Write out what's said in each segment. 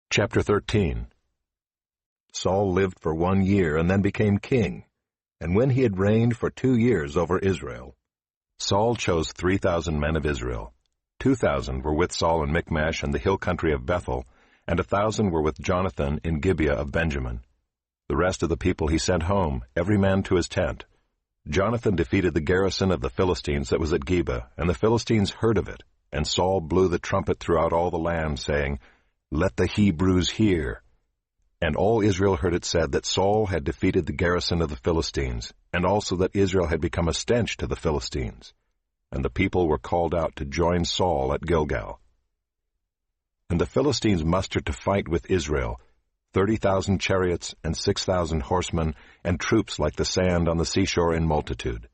Chapter 13. Saul lived for 1 year and then became king, and when he had reigned for 2 years over Israel, Saul chose 3,000 men of Israel. 2,000 were with Saul in Michmash and the hill country of Bethel, and 1,000 were with Jonathan in Gibeah of Benjamin. The rest of the people he sent home, every man to his tent. Jonathan defeated the garrison of the Philistines that was at Geba, and the Philistines heard of it, and Saul blew the trumpet throughout all the land, saying, "Let the Hebrews hear." And all Israel heard it said that Saul had defeated the garrison of the Philistines, and also that Israel had become a stench to the Philistines. And the people were called out to join Saul at Gilgal. And the Philistines mustered to fight with Israel, 30,000 chariots and 6,000 horsemen, and troops like the sand on the seashore in multitude.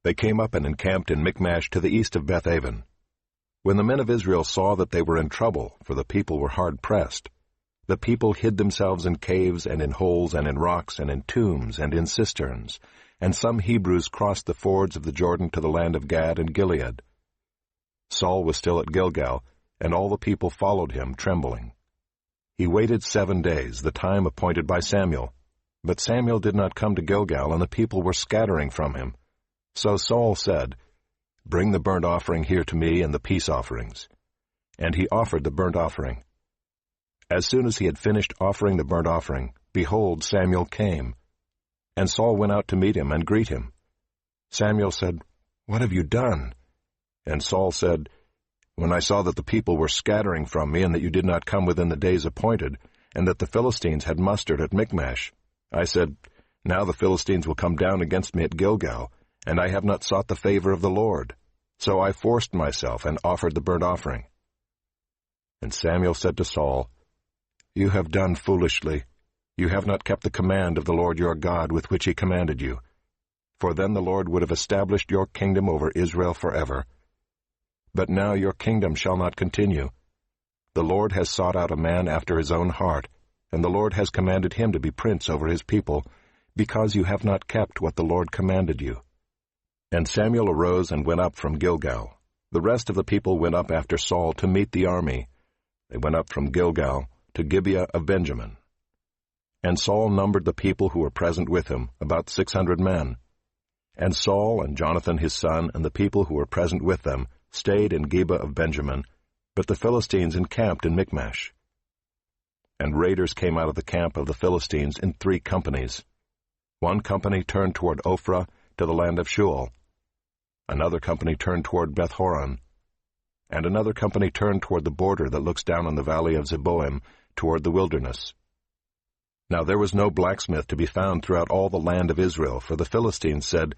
They came up and encamped in Michmash to the east of Bethaven. When the men of Israel saw that they were in trouble, for the people were hard pressed, the people hid themselves in caves and in holes and in rocks and in tombs and in cisterns, and some Hebrews crossed the fords of the Jordan to the land of Gad and Gilead. Saul was still at Gilgal, and all the people followed him, trembling. He waited 7 days, the time appointed by Samuel. But Samuel did not come to Gilgal, and the people were scattering from him. So Saul said, "Bring the burnt offering here to me and the peace offerings." And he offered the burnt offering. As soon as he had finished offering the burnt offering, behold, Samuel came. And Saul went out to meet him and greet him. Samuel said, "What have you done?" And Saul said, "When I saw that the people were scattering from me, and that you did not come within the days appointed, and that the Philistines had mustered at Michmash, I said, Now the Philistines will come down against me at Gilgal, and I have not sought the favor of the Lord. So I forced myself and offered the burnt offering." And Samuel said to Saul, "You have done foolishly. You have not kept the command of the Lord your God with which he commanded you. For then the Lord would have established your kingdom over Israel forever. But now your kingdom shall not continue. The Lord has sought out a man after his own heart, and the Lord has commanded him to be prince over his people, because you have not kept what the Lord commanded you." And Samuel arose and went up from Gilgal. The rest of the people went up after Saul to meet the army. They went up from Gilgal to Gibeah of Benjamin. And Saul numbered the people who were present with him, about 600 men. And Saul and Jonathan his son and the people who were present with them stayed in Gibeah of Benjamin, but the Philistines encamped in Michmash. And raiders came out of the camp of the Philistines in 3 companies. One company turned toward Ophrah to the land of Shual. Another company turned toward Beth-horon. And another company turned toward the border that looks down on the valley of Zeboim, toward the wilderness. Now there was no blacksmith to be found throughout all the land of Israel, for the Philistines said,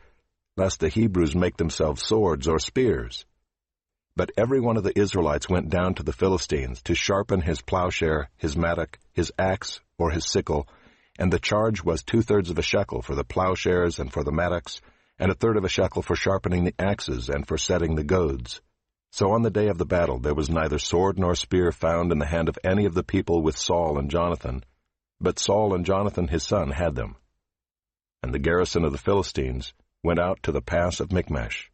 "Lest the Hebrews make themselves swords or spears." But every one of the Israelites went down to the Philistines to sharpen his plowshare, his mattock, his axe, or his sickle, and the charge was 2/3 of a shekel for the plowshares and for the mattocks, and 1/3 of a shekel for sharpening the axes and for setting the goads. So on the day of the battle there was neither sword nor spear found in the hand of any of the people with Saul and Jonathan, but Saul and Jonathan his son had them. And the garrison of the Philistines went out to the pass of Michmash.